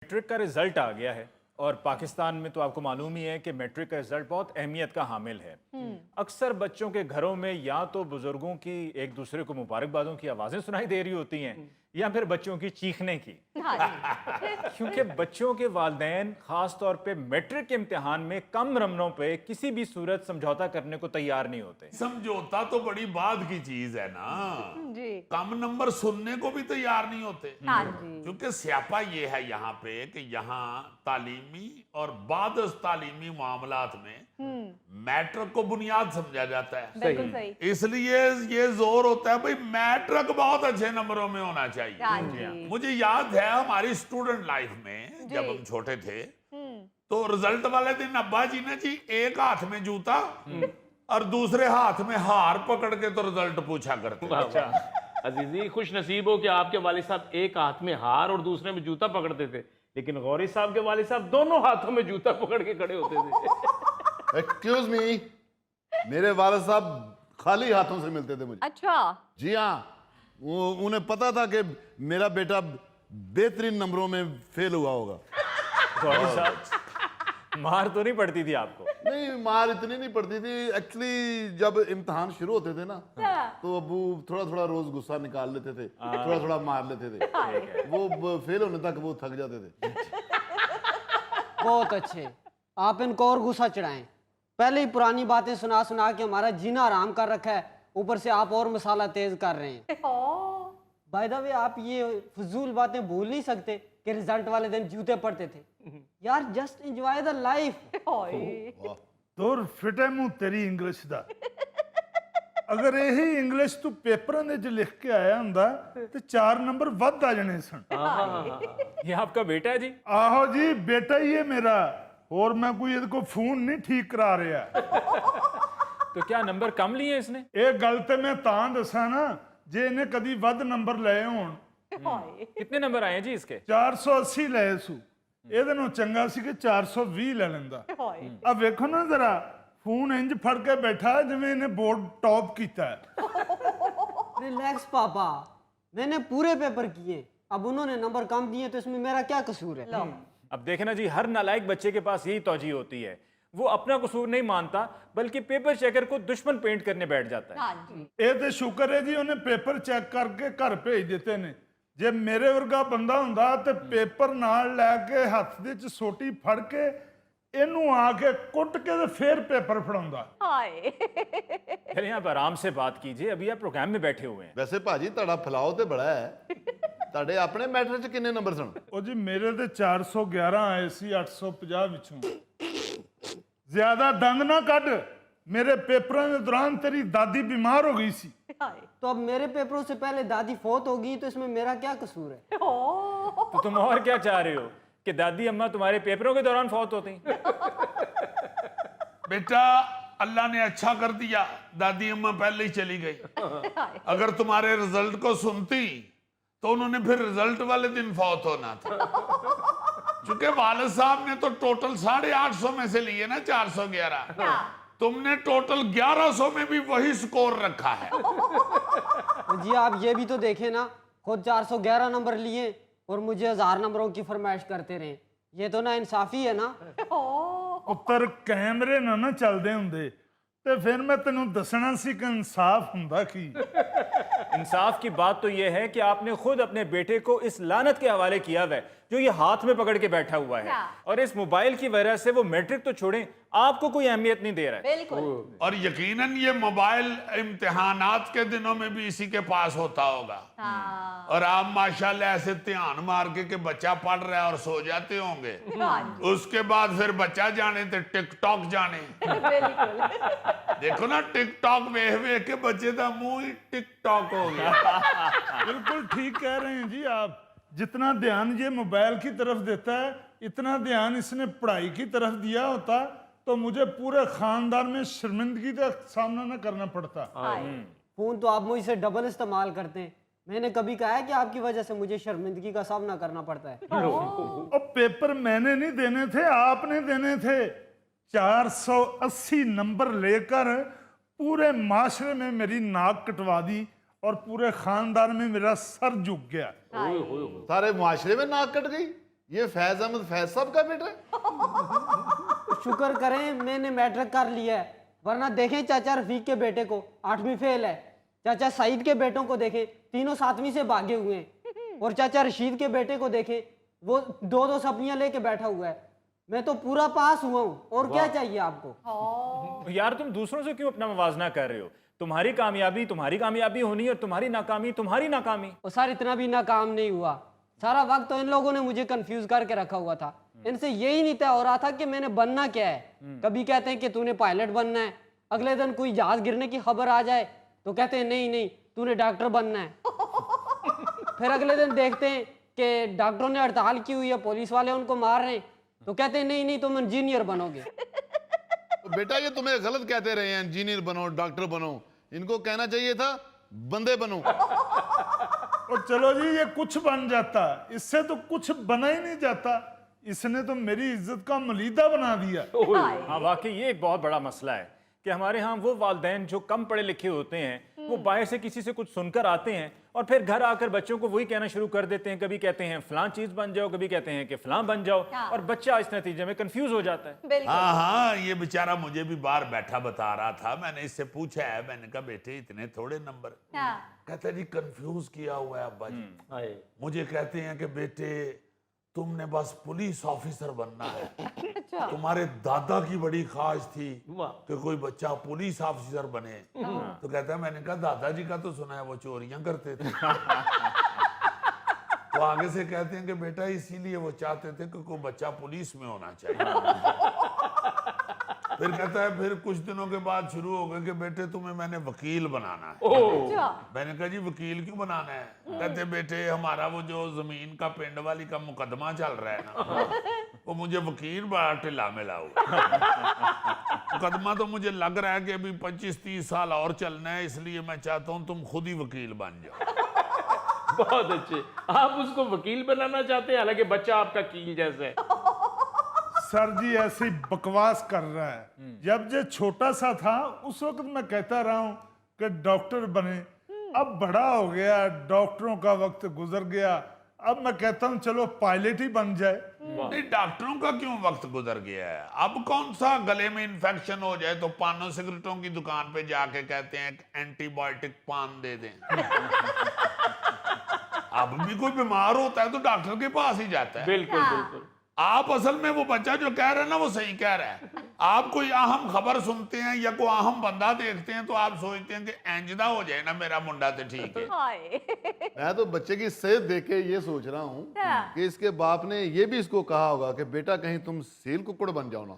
Matric का result आ गया है और पाकिस्तान में तो आपको मालूम ही है कि मैट्रिक का रिजल्ट बहुत अहमियत का हामिल है। अक्सर बच्चों के घरों में या तो बुजुर्गों की एक दूसरे को मुबारकबादों की आवाजें सुनाई दे रही होती हैं या फिर बच्चों की चीखने की। क्योंकि बच्चों के वालिदैन खास तौर पे मैट्रिक के इम्तिहान में कम नंबरों पे किसी भी सूरत समझौता करने को तैयार नहीं होते। समझौता तो बड़ी बात की चीज है ना जी। कम नंबर सुनने को भी तैयार नहीं होते। हाँ जी। क्योंकि स्यापा ये है यहाँ पे कि यहाँ तालीमी और बाद तालीमी मामलात में मैट्रिक को बुनियाद समझा जाता है। बिल्कुल सही। इसलिए ये जोर होता है भाई मैट्रिक बहुत अच्छे नंबरों में होना चाहिए। हाँ जी। मुझे याद है हमारी स्टूडेंट लाइफ में जब हम छोटे थे तो रिजल्ट वाले दिन अब्बा जी ने जी एक हाथ में जूता और दूसरे हाथ में हार पकड़ के तो रिजल्ट पूछा करते थे। अच्छा अजीजी खुश नसीब हो कि आपके वालिद साहब एक हाथ में हार और दूसरे में जूता पकड़ते थे, लेकिन गौरी साहब के वालिद साहब दोनों हाथों में जूता पकड़ के खड़े होते थे। एक्सक्यूज मी, मेरे वालिद साहब खाली हाथों से मिलते थे मुझे। अच्छा। जी हाँ, उन्हें पता था कि मेरा बेटा बेहतरीन नंबरों में फेल हुआ होगा। गौरी साहब मार तो नहीं पड़ती थी आपको? नहीं, मार इतनी नहीं पड़ती थी। एक्चुअली जब इम्तिहान शुरू होते थे ना तो अबू थोड़ा थोड़ा रोज गुस्सा निकाल लेते थे, थोड़ा थोड़ा मार लेते थे। वो फेल होने तक वो थक जाते थे। बहुत अच्छे, आप इनको और गुस्सा चढ़ाएं। पहले ही पुरानी बातें सुना सुना के हमारा जीना आराम कर रखा है, ऊपर से आप और मसाला तेज कर रहे हैं। बाय द वे, आप ये फजूल बातें भूल नहीं सकते कि रिजल्ट वाले दिन जूते पड़ते थे। यार जस्ट एंजॉय द लाइफ। तुर फिटे मुंह तेरी इंग्लिश दा। अगर यही इंग्लिश तू पेपरां दे च लिख के आया हुंदा ते 4 नंबर वध आ जाने सन। ये आपका बेटा है जी? आहो जी, बेटा ही है मेरा, और मैं कोई इहदे को फोन नहीं ठीक करा रहा। तो क्या नंबर कम लिए इसने? ਇਹ ਗੱਲ ਤੇ ਮੈਂ ਤਾਂ ਦੱਸਾਂ ਨਾ ਜੇ ਇਹਨੇ ਕਦੀ ਵੱਧ ਨੰਬਰ ਲਏ ਹੋਣ। कितने नंबर आए हैं जी इसके? 480 ਲਏ ਸੂ, ਇਹਦੇ ਨੂੰ ਚੰਗਾ ਸੀ ਕਿ 420 ਲੈ ਲੈਂਦਾ। ਆ ਵੇਖੋ ਨਾ ਜ਼ਰਾ, ਫੋਨ ਇੰਜ ਫੜ ਕੇ ਬੈਠਾ ਜਿਵੇਂ ਇਹਨੇ ਬੋਰਡ ਟੌਪ ਕੀਤਾ ਹੈ। रिलैक्स पापा, मैंने पूरे पेपर किए, अब उन्होंने नंबर कम दिए तो इसमें मेरा क्या कसूर है? अब देखे ना जी, हर नालायक बच्चे के पास यही तौजीह होती है। वो अपना कसूर नहीं मानता बल्कि पेपर चेकर को दुश्मन पेंट करने बैठ जाता है। हाँ जी। ਇਹ ਤੇ ਸ਼ੁਕਰ ਹੈ ਜੀ ਉਹਨੇ ਪੇਪਰ ਚੈੱਕ ਕਰਕੇ ਘਰ ਭੇਜ ਦਿੱਤੇ ਨੇ। ਜੇ ਮੇਰੇ ਵਰਗਾ ਬੰਦਾ ਹੁੰਦਾ ਤੇ ਪੇਪਰ ਨਾਲ ਲੈ ਕੇ ਹੱਥ ਦੇ ਚ ਸੋਟੀ ਫੜ ਕੇ ਇਹਨੂੰ ਆ ਕੇ ਕੁੱਟ ਕੇ ਤੇ ਫੇਰ ਪੇਪਰ ਫੜਾਉਂਦਾ। हाय। चलिए आप आराम से बात कीजिए, अभी आप प्रोग्राम में बैठे हुए हैं। ਵੈਸੇ ਭਾਜੀ ਤੁਹਾਡਾ ਫਲਾਓ ਤੇ ਬੜਾ ਹੈ। ਤੁਹਾਡੇ ਆਪਣੇ ਮੈਟਰ 'ਚ ਕਿੰਨੇ ਨੰਬਰ ਸਨ? ਉਹ ਜੀ ਮੇਰੇ ਤੇ 411 ਆਏ ਸੀ 850 ਵਿੱਚੋਂ। ਜ਼ਿਆਦਾ ਦੰਦ ਨਾ ਕੱਢ, ਮੇਰੇ ਪੇਪਰਾਂ ਦੇ ਦੌਰਾਨ ਤੇਰੀ ਦਾਦੀ ਬਿਮਾਰ ਹੋ ਗਈ ਸੀ। हाय। तो अब मेरे पेपरों से पहले दादी फौत होगी तो इसमें मेरा क्या कसूर है? तो तुम और क्या चाह रहे हो कि दादी अम्मा तुम्हारे पेपरों के दौरान फौत होती? बेटा अल्लाह ने अच्छा कर दिया, दादी अम्मा पहले ही चली गई। अगर तुम्हारे रिजल्ट को सुनती तो उन्होंने फिर रिजल्ट वाले दिन फौत होना था। क्योंकि वालिद साहब ने तो टोटल 850 में से लिए ना 411, तुमने टोटल 1100 में भी वही स्कोर रखा है। तो जी आप ये भी तो देखें ना, खुद 411 नंबर लिए और मुझे 1000 नंबरों की फरमाइश करते रहे। ये तो ना इंसाफी है ना। ਪੁੱਤਰ ਕੈਮਰੇ ਨਾ ਚੱਲਦੇ ਹੁੰਦੇ ਤੇ ਫਿਰ ਮੈਂ ਤੈਨੂੰ ਦੱਸਣਾ ਸੀ ਕਿ ਇਨਸਾਫ ਹੁੰਦਾ ਕੀ। इंसाफ की बात तो यह है कि आपने खुद अपने बेटे को इस लानत के हवाले किया हुआ है जो ये हाथ में पकड़ के बैठा हुआ है, और इस मोबाइल की वजह से वो मैट्रिक तो छोड़ें आपको कोई अहमियत नहीं दे रहा है। बिल्कुल। और यकीनन ये मोबाइल इम्तिहानात के दिनों में भी इसी के पास होता होगा। हाँ। और आप माशाल्लाह ऐसे ध्यान मार के कि बच्चा पढ़ रहा है और सो जाते होंगे। हाँ जी। उसके बाद फिर बच्चा जाने तो टिकटॉक जाने। बिल्कुल। देखो ना टिकटॉक वेख वेख के बच्चे का मुंह ही टिकटॉक हो गया। बिल्कुल ठीक कह रहे हैं जी आप। जितना ध्यान ये मोबाइल की तरफ देता है, इतना ध्यान इसने पढ़ाई की तरफ दिया होता तो मुझे पूरे खानदान में शर्मिंदगी का सामना न करना पड़ता। फोन तो आप मुझसे डबल इस्तेमाल करते हैं, मैंने कभी कहा है कि आपकी वजह से मुझे शर्मिंदगी का सामना करना पड़ता है? और पेपर मैंने नहीं देने थे, आपने देने थे। 480 नंबर लेकर पूरे माशरे में मेरी नाक कटवा दी और पूरे खानदान में मेरा सर झुक गया। सारे मुआशरे में नाक कट गई। ये फैज अहमद फैज साहब का बेटा है? शुक्र करें मैंने मैट्रिक कर लिया है, वरना देखें चाचा रफीक के बेटे को 8वीं फेल है, चाचा सईद के बेटों को देखें तीनों 7वीं से भागे हुए हैं, और चाचा रशीद के बेटे को देखें वो 2-2 सप्लियां लेके बैठा हुआ है। मैं तो पूरा पास हुआ हूँ, और क्या चाहिए आपको? यार तुम दूसरों से क्यों अपना मुवाजना कर रहे हो? तुम्हारी कामयाबी होनी और तुम्हारी नाकामी। और सर इतना भी नाकाम नहीं हुआ, सारा वक्त तो इन लोगों ने मुझे कंफ्यूज करके रखा हुआ था। इनसे यही नहीं तय हो रहा था कि मैंने बनना क्या है। कभी कहते हैं कि तूने पायलट बनना है, अगले दिन कोई जहाज गिरने की खबर आ जाए तो कहते हैं नहीं तूने डॉक्टर बनना है। फिर अगले दिन देखते हैं कि डॉक्टरों ने हड़ताल की हुई है, पुलिस वाले उनको मार रहे हैं, तो कहते हैं नहीं तुम इंजीनियर बनोगे। तो बेटा ये तुम्हें गलत कहते रहे हैं, इंजीनियर बनो डॉक्टर बनो, इनको कहना चाहिए था बंदे बनो। और चलो जी ये कुछ बन जाता, इससे तो कुछ बना ही नहीं जाता, इसने तो मेरी इज्जत का मलीदा बना दिया। हाँ वाकई ये एक बहुत बड़ा मसला है कि हमारे यहाँ वो वालिदैन जो कम पढ़े लिखे होते हैं वो बाहर से किसी से कुछ सुनकर आते हैं और फिर घर आकर बच्चों को वही कहना शुरू कर देते हैं। कभी कहते हैं फलां चीज बन जाओ, कभी कहते हैं कि फलां बन जाओ, और बच्चा इस नतीजे में कंफ्यूज हो जाता है। बिल्कुल। हाँ, ये बेचारा मुझे भी बाहर बैठा बता रहा था, मैंने इससे पूछा है, मैंने कहा बेटे इतने थोड़े नंबर? कहता है जी कंफ्यूज किया हुआ है अब्बा जी। मुझे कहते हैं कि बेटे तुमने बस पुलिस ऑफिसर बनना है। तुम्हारे दादा की बड़ी ख्वाहिश थी कि कोई बच्चा पुलिस ऑफिसर बने। तो कहता है मैंने कहा दादाजी का तो सुना है वो चोरियां करते थे। तो आगे से कहते हैं कि बेटा इसीलिए वो चाहते थे कि कोई बच्चा पुलिस में होना चाहिए। फिर कहता है फिर कुछ दिनों के बाद शुरू हो गए कि बेटे तुम्हें मैंने वकील बनाना है। मैंने कहा जी वकील क्यों बनाना है? कहते बेटे हमारा वो जो जमीन का पिंड वाली का मुकदमा चल रहा है ना, वो मुझे वकील बड़ा ढिला मिला हुआ। मुकदमा तो मुझे लग रहा है कि अभी 25-30 साल और चलना है, इसलिए मैं चाहता हूँ तुम खुद ही वकील बन जाओ। बहुत अच्छे, आप उसको वकील बनाना चाहते हैं, हालांकि बच्चा आपका कील जैसा है। सर जी ऐसी बकवास कर रहा है। जब ये छोटा सा था उस वक्त मैं कहता रहा हूं कि डॉक्टर बने, अब बड़ा हो गया, डॉक्टरों का वक्त गुजर गया, अब मैं कहता हूं चलो पायलट ही बन जाए। नहीं डॉक्टरों का क्यों वक्त गुजर गया है? अब कौन सा गले में इन्फेक्शन हो जाए तो पानों सिगरेटों की दुकान पे जाके कहते हैं एंटीबायोटिक पान दे दें। अब भी कोई बीमार होता है तो डॉक्टर के पास ही जाता है। बिल्कुल बिल्कुल। आप असल में वो बच्चा जो कह रहे हैं ना वो सही कह रहा है। आप कोई अहम खबर सुनते हैं या कोई अहम बंदा देखते हैं तो आप सोचते हैं कि एंजदा हो जाए ना मेरा मुंडा तो ठीक है। मैं तो बच्चे की सेहत देख के ये सोच रहा हूँ कि इसके बाप ने ये भी इसको कहा होगा कि बेटा कहीं तुम सील कुकुड़ बन जाओ ना।